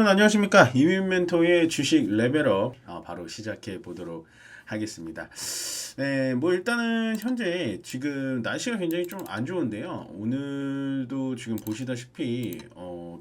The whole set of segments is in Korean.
안녕하십니까. 이민멘토의 주식 레벨업 바로 시작해 보도록 하겠습니다. 네, 뭐 일단은 현재 지금 날씨가 굉장히 좀 안 좋은데요. 오늘도 지금 보시다시피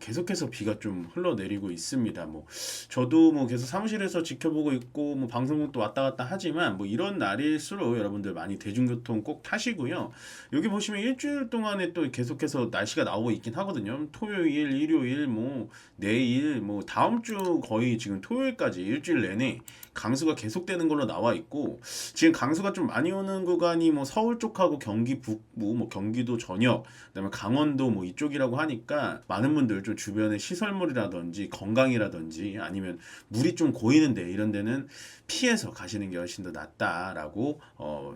계속해서 비가 좀 흘러내리고 있습니다. 뭐 저도 뭐 계속 사무실에서 지켜보고 있고 뭐 방송국도 왔다 갔다 하지만 뭐 이런 날일수록 여러분들 많이 대중교통 꼭 타시고요. 여기 보시면 일주일 동안에 또 계속해서 날씨가 나오고 있긴 하거든요. 토요일, 일요일, 뭐 내일, 뭐 다음 주 거의 지금 토요일까지 일주일 내내 강수가 계속되는 걸로 나와 있고, 지금 강수가 좀 많이 오는 구간이 뭐 서울 쪽하고 경기 북부, 뭐 경기도 전역, 그다음에 강원도 뭐 이쪽이라고 하니까 많은 분들 좀 주변에 시설물이라든지 건강이라든지 아니면 물이 좀 고이는데 이런 데는 피해서 가시는 게 훨씬 더 낫다라고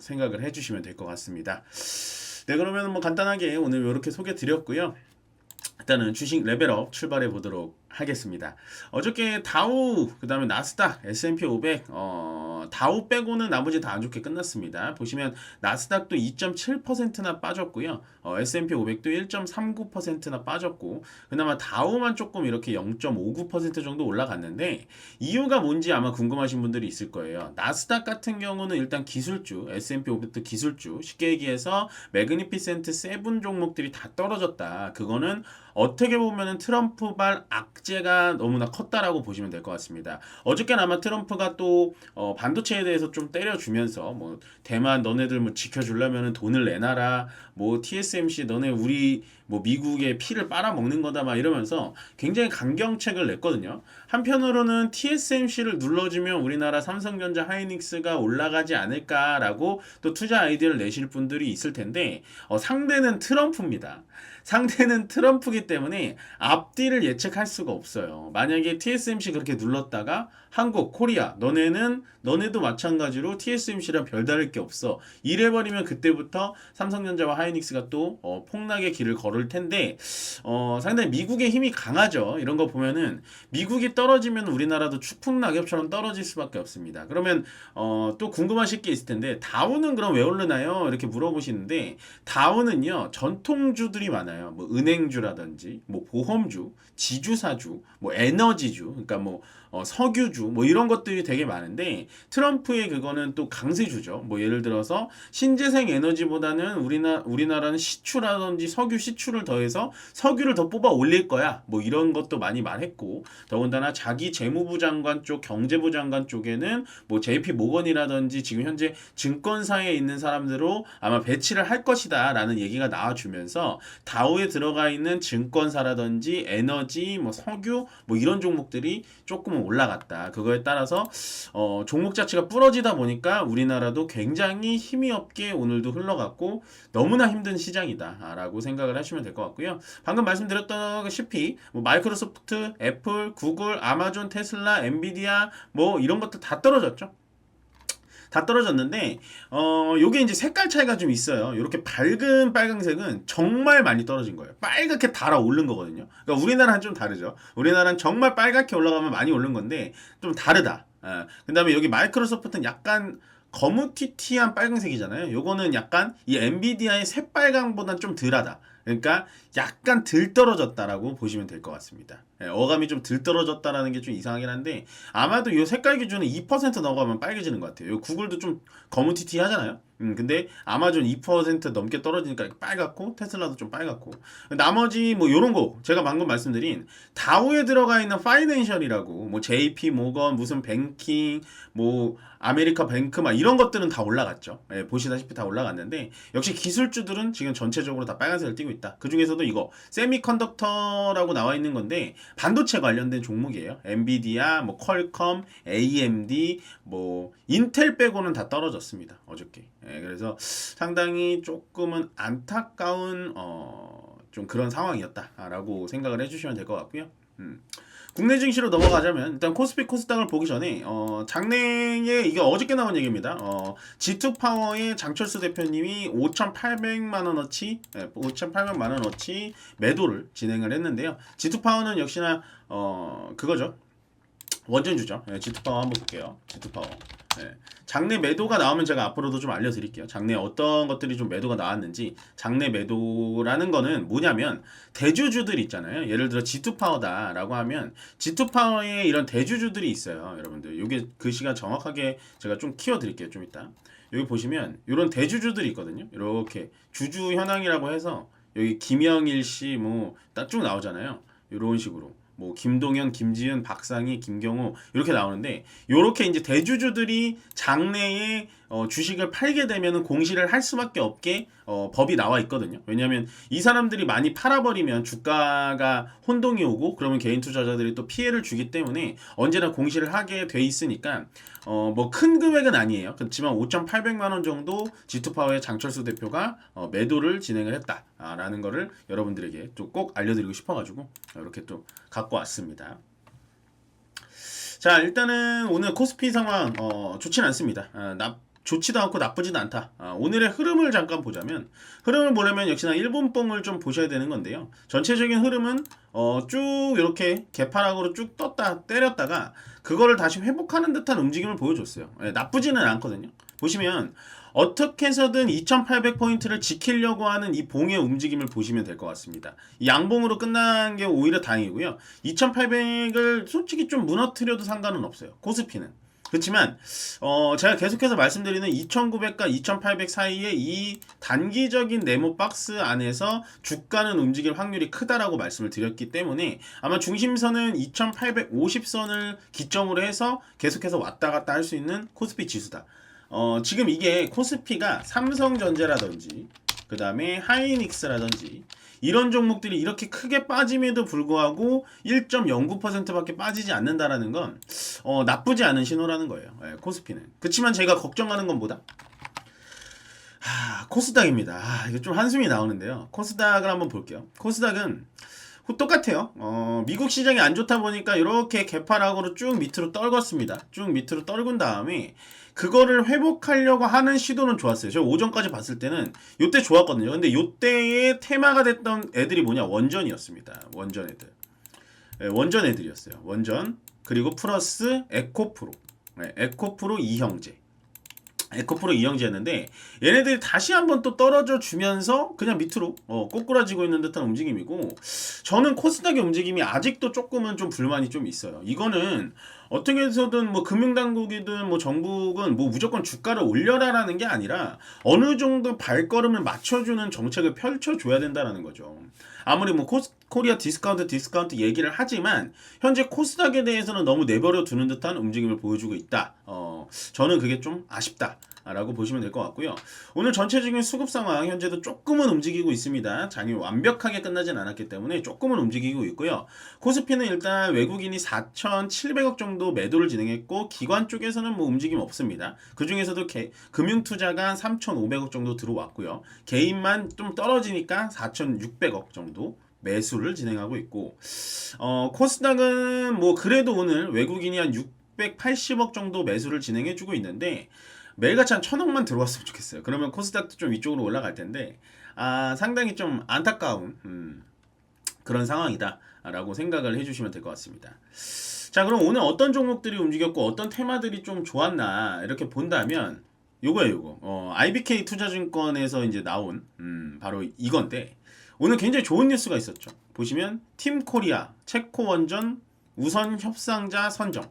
생각을 해주시면 될 것 같습니다. 네, 그러면 뭐 간단하게 오늘 이렇게 소개 드렸고요. 일단은 주식 레벨업 출발해 보도록 하겠습니다. 어저께 다우, 그 다음에 나스닥, S&P 500, 다우 빼고는 나머지 다 안 좋게 끝났습니다. 보시면 나스닥도 2.7%나 빠졌고요. S&P 500도 1.39%나 빠졌고, 그나마 다우만 조금 이렇게 0.59% 정도 올라갔는데, 이유가 뭔지 아마 궁금하신 분들이 있을 거예요. 나스닥 같은 경우는 일단 기술주, S&P 500도 기술주, 쉽게 얘기해서 매그니피센트 7 종목들이 다 떨어졌다. 그거는 어떻게 보면은 트럼프발 악재가 너무나 컸다라고 보시면 될 것 같습니다. 어저께는 아마 트럼프가 또 반도체에 대해서 좀 때려주면서 뭐 대만 너네들 뭐 지켜주려면은 돈을 내놔라, 뭐 TSMC 너네 우리 뭐 미국의 피를 빨아먹는 거다 막 이러면서 굉장히 강경책을 냈거든요. 한편으로는 TSMC를 눌러주면 우리나라 삼성전자 하이닉스가 올라가지 않을까라고 또 투자 아이디어를 내실 분들이 있을 텐데, 상대는 트럼프입니다. 상대는 트럼프기 때문에 앞뒤를 예측할 수가 없어요. 만약에 TSMC 그렇게 눌렀다가 한국, 코리아, 너네도 마찬가지로 TSMC랑 별다를 게 없어, 이래버리면 그때부터 삼성전자와 하이닉스가 또 폭락의 길을 걸을 텐데, 상당히 미국의 힘이 강하죠. 이런 거 보면은 미국이 떨어지면 우리나라도 추풍 낙엽처럼 떨어질 수밖에 없습니다. 그러면 또 궁금하실 게 있을 텐데, 다우는 그럼 왜 오르나요? 이렇게 물어보시는데, 다우는요 전통주들이 많아요. 뭐 은행주라든지 뭐 보험주, 지주사주, 뭐 에너지주, 그러니까 뭐 석유주, 뭐 이런 것들이 되게 많은데, 트럼프의 그거는 또 강세주죠. 뭐 예를 들어서 신재생 에너지보다는 우리나라는 시추라든지 석유 시추를 더해서 석유를 더 뽑아 올릴 거야, 뭐 이런 것도 많이 말했고, 더군다나 자기 재무부 장관 쪽, 경제부 장관 쪽에는 뭐 JP 모건이라든지 지금 현재 증권사에 있는 사람들로 아마 배치를 할 것이다 라는 얘기가 나와주면서, 다우에 들어가 있는 증권사라든지 에너지, 뭐 석유, 뭐 이런 종목들이 조금은 올라갔다. 그거에 따라서 종목 자체가 부러지다 보니까 우리나라도 굉장히 힘이 없게 오늘도 흘러갔고, 너무나 힘든 시장이다 라고 생각을 하시면 될 것 같고요. 방금 말씀드렸다시피 뭐 마이크로소프트, 애플, 구글, 아마존, 테슬라, 엔비디아 뭐 이런 것들 다 떨어졌죠. 다 떨어졌는데, 요게 이제 색깔 차이가 좀 있어요. 이렇게 밝은 빨강색은 정말 많이 떨어진 거예요. 빨갛게 달아 오른 거거든요. 그러니까 우리나라는 좀 다르죠. 우리나라는 정말 빨갛게 올라가면 많이 오른 건데 좀 다르다. 그 다음에 여기 마이크로소프트는 약간 거무튀튀한 빨강색이잖아요. 요거는 약간 이 엔비디아의 새빨강보단 좀 덜하다. 그러니까 약간 덜 떨어졌다라고 보시면 될 것 같습니다. 어감이 좀 덜 떨어졌다라는 게 좀 이상하긴 한데, 아마도 이 색깔 기준은 2% 넘어가면 빨개지는 것 같아요. 요 구글도 좀 거무튀튀 하잖아요. 근데 아마존 2% 넘게 떨어지니까 빨갛고, 테슬라도 좀 빨갛고, 나머지 뭐 요런 거 제가 방금 말씀드린 다우에 들어가 있는 파이낸셜이라고, 뭐 JP 모건, 무슨 뱅킹, 뭐 아메리카 뱅크 막 이런 것들은 다 올라갔죠. 보시다시피 다 올라갔는데, 역시 기술주들은 지금 전체적으로 다 빨간색을 띠고 있다. 그 중에서도 이거 세미컨덕터라고 나와 있는 건데 반도체 관련된 종목이에요. 엔비디아, 뭐 퀄컴, AMD, 뭐 인텔 빼고는 다 떨어졌습니다. 어저께. 그래서 상당히 조금은 안타까운 좀 그런 상황이었다라고 생각을 해주시면 될 것 같고요. 국내 증시로 넘어가자면, 일단 코스피 코스닥을 보기 전에 장내에, 이게 어저께 나온 얘기입니다. G2 파워의 장철수 대표님이 5,800만 원어치, 5,800만 원어치 매도를 진행을 했는데요. G2 파워는 역시나 그거죠. 원전주죠. G2 파워 한번 볼게요. G2 파워. 예. 장내 매도가 나오면 제가 앞으로도 좀 알려드릴게요. 장내 어떤 것들이 좀 매도가 나왔는지. 장내 매도라는 거는 뭐냐면 대주주들 있잖아요. 예를 들어 G2파워다라고 하면 G2파워에 이런 대주주들이 있어요. 여러분들 요게 글씨가 정확하게 제가 좀 키워드릴게요. 좀 이따 여기 보시면 이런 대주주들이 있거든요. 이렇게 주주 현황이라고 해서 여기 김영일 씨 뭐 딱 쭉 나오잖아요. 이런 식으로 뭐 김동현, 김지은, 박상희, 김경호 이렇게 나오는데 요렇게 이제 대주주들이 장내에 주식을 팔게 되면은 공시를 할 수밖에 없게 법이 나와 있거든요. 왜냐하면 이 사람들이 많이 팔아버리면 주가가 혼동이 오고 그러면 개인 투자자들이 또 피해를 주기 때문에 언제나 공시를 하게 돼 있으니까 뭐 큰 금액은 아니에요. 그렇지만 5,800만 원 정도 G2파워의 장철수 대표가 매도를 진행을 했다라는 거를 여러분들에게 또 꼭 알려드리고 싶어가지고 이렇게 또 갖고 왔습니다. 자, 일단은 오늘 코스피 상황 좋진 않습니다. 좋지도 않고 나쁘지도 않다. 오늘의 흐름을 잠깐 보자면 흐름을 보려면 역시나 일본봉을 좀 보셔야 되는 건데요. 전체적인 흐름은 쭉 이렇게 개파락으로 쭉 떴다 때렸다가 그거를 다시 회복하는 듯한 움직임을 보여줬어요. 나쁘지는 않거든요. 보시면 어떻게 해서든 2800포인트를 지키려고 하는 이 봉의 움직임을 보시면 될 것 같습니다. 이 양봉으로 끝난 게 오히려 다행이고요. 2800을 솔직히 좀 무너뜨려도 상관은 없어요. 코스피는. 그렇지만 제가 계속해서 말씀드리는 2900과 2800 사이에 이 단기적인 네모 박스 안에서 주가는 움직일 확률이 크다라고 말씀을 드렸기 때문에 아마 중심선은 2850선을 기점으로 해서 계속해서 왔다 갔다 할 수 있는 코스피 지수다. 지금 이게 코스피가 삼성전자라든지 그 다음에 하이닉스라든지 이런 종목들이 이렇게 크게 빠짐에도 불구하고 1.09%밖에 빠지지 않는다라는 건 나쁘지 않은 신호라는 거예요. 코스피는. 그렇지만 제가 걱정하는 건 뭐다? 코스닥입니다. 이게 좀 한숨이 나오는데요. 코스닥을 한번 볼게요. 코스닥은 똑같아요. 미국 시장이 안 좋다 보니까 이렇게 개파락으로 쭉 밑으로 떨궜습니다. 쭉 밑으로 떨군 다음에 그거를 회복하려고 하는 시도는 좋았어요. 제가 오전까지 봤을 때는 요때 좋았거든요. 근데 요때의 테마가 됐던 애들이 뭐냐? 원전이었습니다. 원전 애들. 원전 애들이었어요. 원전 그리고 플러스 에코프로. 에코프로 이형제. 에코프로 이형제였는데 얘네들이 다시 한번 또 떨어져 주면서 그냥 밑으로 꼬꾸라지고 있는 듯한 움직임이고 저는 코스닥의 움직임이 아직도 조금은 좀 불만이 좀 있어요. 이거는 어떻게 해서든 뭐 금융당국이든 뭐 정부든 뭐 무조건 주가를 올려라라는 게 아니라 어느 정도 발걸음을 맞춰주는 정책을 펼쳐줘야 된다라는 거죠. 아무리 뭐 코리아 디스카운트 얘기를 하지만 현재 코스닥에 대해서는 너무 내버려 두는 듯한 움직임을 보여주고 있다. 저는 그게 좀 아쉽다. 라고 보시면 될 것 같고요. 오늘 전체적인 수급 상황 현재도 조금은 움직이고 있습니다. 장이 완벽하게 끝나진 않았기 때문에 조금은 움직이고 있고요. 코스피는 일단 외국인이 4,700억 정도 매도를 진행했고 기관 쪽에서는 뭐 움직임 없습니다. 그 중에서도 금융투자가 3,500억 정도 들어왔고요. 개인만 좀 떨어지니까 4,600억 정도 매수를 진행하고 있고 코스닥은 뭐 그래도 오늘 외국인이 한 680억 정도 매수를 진행해주고 있는데 매일같이 한 1,000억만 들어왔으면 좋겠어요. 그러면 코스닥도 좀 위쪽으로 올라갈 텐데 상당히 좀 안타까운 그런 상황이다 라고 생각을 해주시면 될 것 같습니다. 자, 그럼 오늘 어떤 종목들이 움직였고 어떤 테마들이 좀 좋았나 이렇게 본다면 요거 IBK 투자증권에서 이제 나온 바로 이건데 오늘 굉장히 좋은 뉴스가 있었죠. 보시면 팀코리아 체코원전 우선 협상자 선정.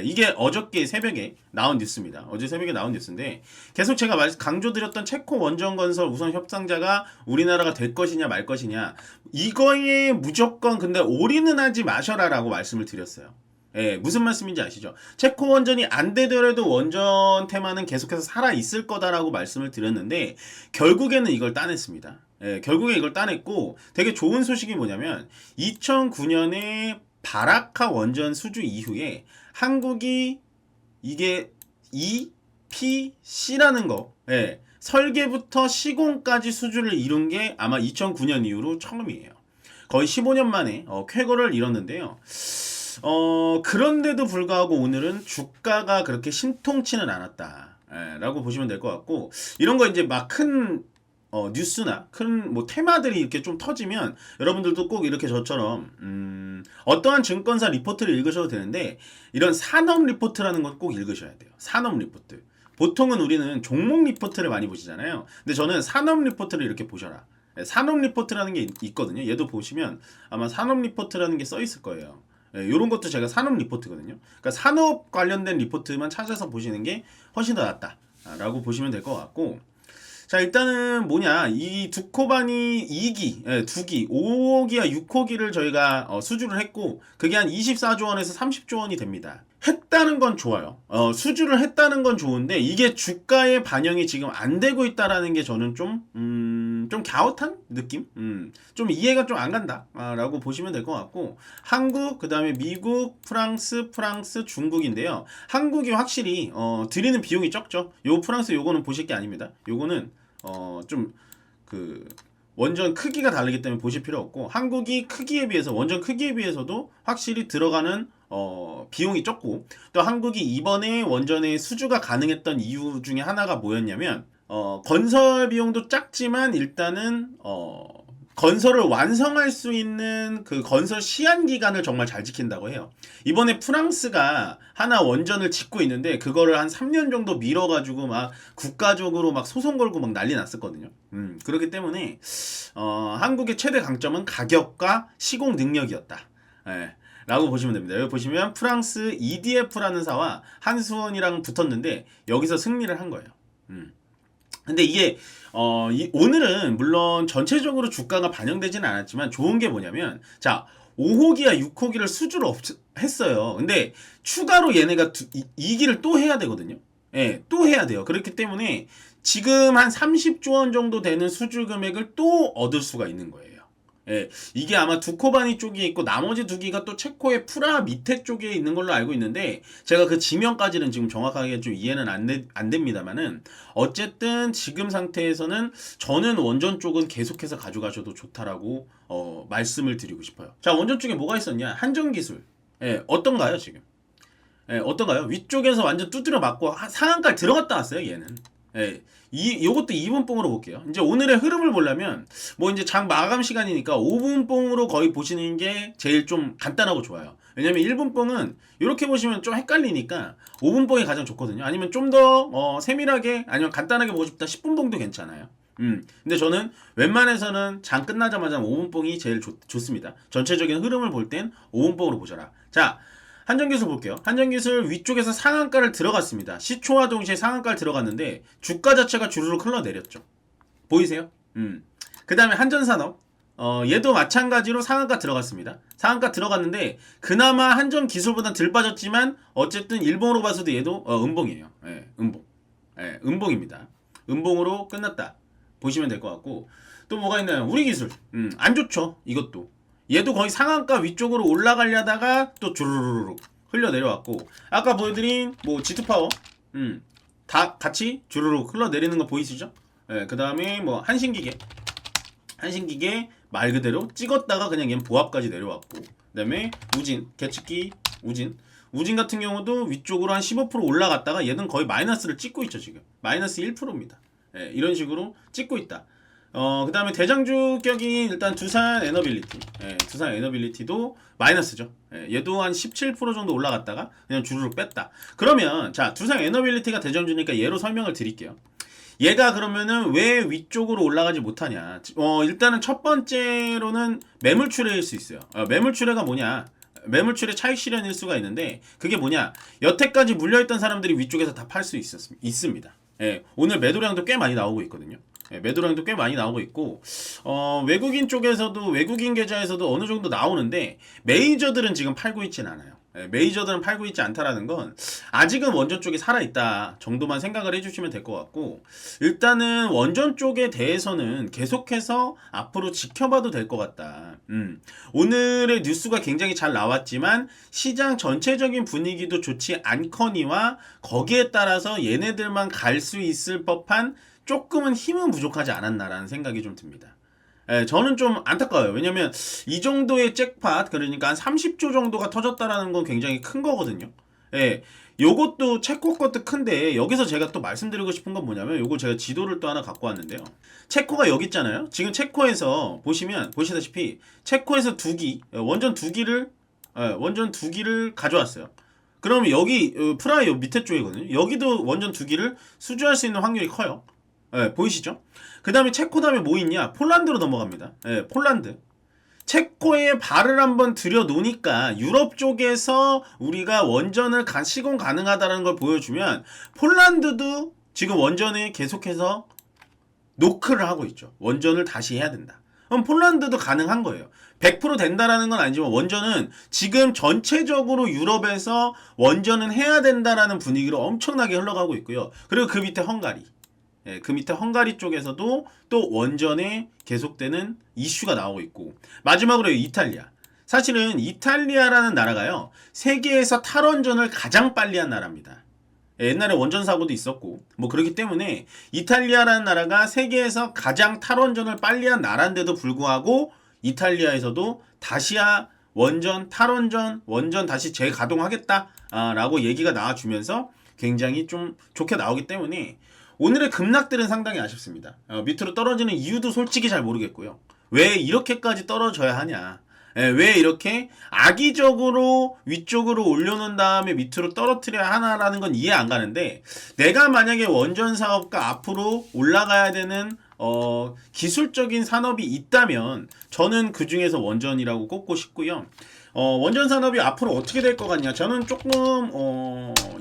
이게 어저께 새벽에 나온 뉴스입니다. 어제 새벽에 나온 뉴스인데 계속 제가 강조드렸던 체코 원전건설 우선 협상자가 우리나라가 될 것이냐 말 것이냐 이거에 무조건 근데 올인은 하지 마셔라라고 말씀을 드렸어요. 무슨 말씀인지 아시죠? 체코 원전이 안 되더라도 원전 테마는 계속해서 살아 있을 거다라고 말씀을 드렸는데 결국에는 이걸 따냈습니다. 결국에 이걸 따냈고 되게 좋은 소식이 뭐냐면 2009년에 바라카 원전 수주 이후에 한국이 이게 EPC라는 거 설계부터 시공까지 수주를 이룬 게 아마 2009년 이후로 처음이에요. 거의 15년 만에 쾌거를 이뤘는데요. 그런데도 불구하고 오늘은 주가가 그렇게 신통치는 않았다 라고 보시면 될 것 같고 이런 거 이제 막 큰 뉴스나 큰 뭐 테마들이 이렇게 좀 터지면 여러분들도 꼭 이렇게 저처럼 어떠한 증권사 리포트를 읽으셔도 되는데 이런 산업 리포트라는 건 꼭 읽으셔야 돼요. 산업 리포트. 보통은 우리는 종목 리포트를 많이 보시잖아요. 근데 저는 산업 리포트를 이렇게 보셔라. 산업 리포트라는 게 있거든요. 얘도 보시면 아마 산업 리포트라는 게 써 있을 거예요. 이런 것도 제가 산업 리포트거든요. 그러니까 산업 관련된 리포트만 찾아서 보시는 게 훨씬 더 낫다라고 보시면 될 것 같고, 자 일단은 뭐냐, 이 두코바니 2기, 2기, 5호기와 6호기를 저희가 수주를 했고 그게 한 24조 원에서 30조 원이 됩니다. 했다는 건 좋아요. 수주를 했다는 건 좋은데 이게 주가에 반영이 지금 안 되고 있다라는 게 저는 좀 갸웃한 느낌? 좀 이해가 좀 안 간다 라고 보시면 될 것 같고, 한국, 그 다음에 미국, 프랑스, 중국인데요. 한국이 확실히 들이는 비용이 적죠. 요 프랑스 요거는 보실 게 아닙니다. 요거는 좀 원전 크기가 다르기 때문에 보실 필요 없고, 한국이 크기에 비해서, 원전 크기에 비해서도 확실히 들어가는 비용이 적고, 또 한국이 이번에 원전의 수주가 가능했던 이유 중에 하나가 뭐였냐면 건설 비용도 작지만 일단은 건설을 완성할 수 있는 그 건설 시한 기간을 정말 잘 지킨다고 해요. 이번에 프랑스가 하나 원전을 짓고 있는데 그거를 한 3년 정도 밀어가지고 막 국가적으로 막 소송 걸고 막 난리 났었거든요. 그렇기 때문에 한국의 최대 강점은 가격과 시공 능력이었다. 예, 라고 보시면 됩니다. 여기 보시면 프랑스 EDF라는 사와 한수원이랑 붙었는데 여기서 승리를 한 거예요. 근데 이게 오늘은 물론 전체적으로 주가가 반영되지는 않았지만 좋은 게 뭐냐면, 자 5호기와 6호기를 수주를 했어요. 근데 추가로 얘네가 2기를 또 해야 되거든요. 예, 또 해야 돼요. 그렇기 때문에 지금 한 30조 원 정도 되는 수주 금액을 또 얻을 수가 있는 거예요. 예, 이게 아마 두코바니 쪽에 있고 나머지 두 기가 또 체코의 프라 밑에 쪽에 있는 걸로 알고 있는데, 제가 그 지명까지는 지금 정확하게 좀 이해는 안 됩니다만은 어쨌든 지금 상태에서는 저는 원전 쪽은 계속해서 가져가셔도 좋다라고 말씀을 드리고 싶어요. 자, 원전 쪽에 뭐가 있었냐? 한전 기술. 예, 어떤가요 지금? 예, 어떤가요? 위쪽에서 완전 두드려 맞고 상한가를 들어갔다 왔어요 얘는. 예, 요것도 2분 뽕으로 볼게요. 이제 오늘의 흐름을 보려면 뭐 이제 장 마감 시간이니까 5분 뽕으로 거의 보시는 게 제일 좀 간단하고 좋아요. 왜냐면 1분 뽕은 이렇게 보시면 좀 헷갈리니까 5분 뽕이 가장 좋거든요. 아니면 좀 더 세밀하게 아니면 간단하게 보고 싶다 10분 뽕도 괜찮아요. 근데 저는 웬만해서는 장 끝나자마자 5분 뽕이 제일 좋습니다. 전체적인 흐름을 볼 땐 5분 뽕으로 보셔라. 자, 한전기술 볼게요. 한전기술 위쪽에서 상한가를 들어갔습니다. 시초와 동시에 상한가를 들어갔는데 주가 자체가 주르륵 흘러내렸죠. 보이세요? 그 다음에 한전산업, 얘도 마찬가지로 상한가 들어갔습니다. 상한가 들어갔는데 그나마 한전기술보다 덜 빠졌지만 어쨌든 일봉으로 봐서도 얘도 음봉이에요. 예, 음봉. 예, 음봉입니다. 음봉으로 끝났다 보시면 될 것 같고, 또 뭐가 있나요? 우리기술. 안 좋죠. 이것도. 얘도 거의 상한가 위쪽으로 올라가려다가 또 주르르륵 흘러 내려왔고, 아까 보여드린 뭐 G2파워 다 같이 주르륵 흘러 내리는 거 보이시죠? 예, 그 다음에 뭐 한신기계 말 그대로 찍었다가 그냥 얘는 보합까지 내려왔고, 그 다음에 우진 계측기 우진 같은 경우도 위쪽으로 한 15% 올라갔다가 얘는 거의 마이너스를 찍고 있죠. 지금 마이너스 1%입니다. 예, 이런 식으로 찍고 있다. 그 다음에 대장주격인 일단 두산 에너빌리티. 예, 두산 에너빌리티도 마이너스죠. 예, 얘도 한 17% 정도 올라갔다가 그냥 주르륵 뺐다. 그러면 자, 두산 에너빌리티가 대장주니까 얘로 설명을 드릴게요. 얘가 그러면은 왜 위쪽으로 올라가지 못하냐? 일단은 첫 번째로는 매물출회일 수 있어요. 매물출회가 뭐냐? 매물출회 차익 실현일 수가 있는데, 그게 뭐냐? 여태까지 물려있던 사람들이 위쪽에서 다 팔 수 있습니다. 예, 오늘 매도량도 꽤 많이 나오고 있거든요. 예, 매도량도 꽤 많이 나오고 있고, 외국인 쪽에서도, 외국인 계좌에서도 어느 정도 나오는데 메이저들은 지금 팔고 있진 않아요. 예, 메이저들은 팔고 있지 않다라는 건 아직은 원전 쪽이 살아있다 정도만 생각을 해주시면 될 것 같고, 일단은 원전 쪽에 대해서는 계속해서 앞으로 지켜봐도 될 것 같다. 오늘의 뉴스가 굉장히 잘 나왔지만 시장 전체적인 분위기도 좋지 않거니와 거기에 따라서 얘네들만 갈 수 있을 법한 조금은 힘은 부족하지 않았나라는 생각이 좀 듭니다. 예, 저는 좀 안타까워요. 왜냐면 이 정도의 잭팟, 그러니까 한 30조 정도가 터졌다라는 건 굉장히 큰 거거든요. 예, 요것도 체코 것도 큰데 여기서 제가 또 말씀드리고 싶은 건 뭐냐면 요거 제가 지도를 또 하나 갖고 왔는데요. 체코가 여기 있잖아요. 지금 체코에서 보시면 보시다시피 체코에서 원전 두 기를 가져왔어요. 그러면 여기 프라하 요 밑에 쪽이거든요. 여기도 원전 두 기를 수주할 수 있는 확률이 커요. 예, 보이시죠? 그 다음에 체코 다음에 뭐 있냐? 폴란드로 넘어갑니다. 예, 폴란드. 체코에 발을 한번 들여놓으니까 유럽 쪽에서 우리가 원전을 시공 가능하다는 걸 보여주면 폴란드도 지금 원전에 계속해서 노크를 하고 있죠. 원전을 다시 해야 된다. 그럼 폴란드도 가능한 거예요. 100% 된다라는 건 아니지만 원전은 지금 전체적으로 유럽에서 원전은 해야 된다라는 분위기로 엄청나게 흘러가고 있고요. 그리고 그 밑에 헝가리. 예, 그 밑에 헝가리 쪽에서도 또 원전에 계속되는 이슈가 나오고 있고 마지막으로 이탈리아. 사실은 이탈리아라는 나라가요. 세계에서 탈원전을 가장 빨리 한 나라입니다. 예, 옛날에 원전 사고도 있었고 뭐 그렇기 때문에 이탈리아라는 나라가 세계에서 가장 탈원전을 빨리 한 나라인데도 불구하고 이탈리아에서도 다시야 원전 원전 다시 재가동하겠다라고 얘기가 나와주면서 굉장히 좀 좋게 나오기 때문에 오늘의 급락들은 상당히 아쉽습니다. 밑으로 떨어지는 이유도 솔직히 잘 모르겠고요. 왜 이렇게까지 떨어져야 하냐. 왜 이렇게 악의적으로 위쪽으로 올려놓은 다음에 밑으로 떨어뜨려야 하나라는 건 이해 안 가는데 내가 만약에 원전 사업과 앞으로 올라가야 되는 기술적인 산업이 있다면 저는 그 중에서 원전이라고 꼽고 싶고요. 원전 산업이 앞으로 어떻게 될 것 같냐. 저는 조금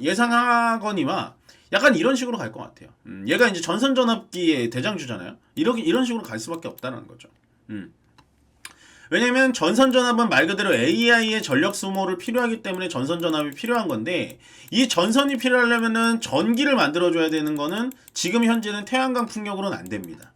예상하거니와 약간 이런 식으로 갈 것 같아요. 얘가 이제 전선전압기의 대장주잖아요. 이런 식으로 갈 수밖에 없다는 거죠. 왜냐면 전선전압은 말 그대로 AI의 전력 소모를 필요하기 때문에 전선전압이 필요한 건데 이 전선이 필요하려면은 전기를 만들어줘야 되는 거는 지금 현재는 태양광 풍력으로는 안 됩니다.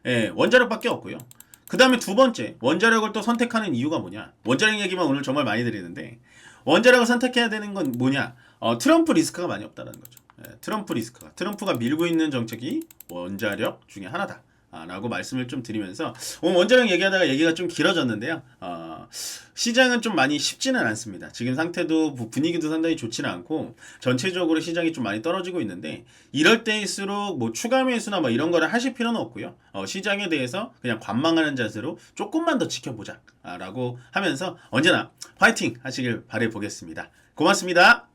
예, 원자력밖에 없고요. 그 다음에 두 번째, 원자력을 또 선택하는 이유가 뭐냐? 원자력 얘기만 오늘 정말 많이 드리는데 원자력을 선택해야 되는 건 뭐냐? 트럼프 리스크가 많이 없다는 거죠. 예, 트럼프가 밀고 있는 정책이 원자력 중에 하나다. 라고 말씀을 좀 드리면서 오늘 원자력 얘기하다가 얘기가 좀 길어졌는데요. 시장은 좀 많이 쉽지는 않습니다. 지금 상태도 분위기도 상당히 좋지는 않고 전체적으로 시장이 좀 많이 떨어지고 있는데 이럴 때일수록 뭐 추가 매수나 뭐 이런 거를 하실 필요는 없고요. 시장에 대해서 그냥 관망하는 자세로 조금만 더 지켜보자 라고 하면서 언제나 화이팅 하시길 바라보겠습니다. 고맙습니다.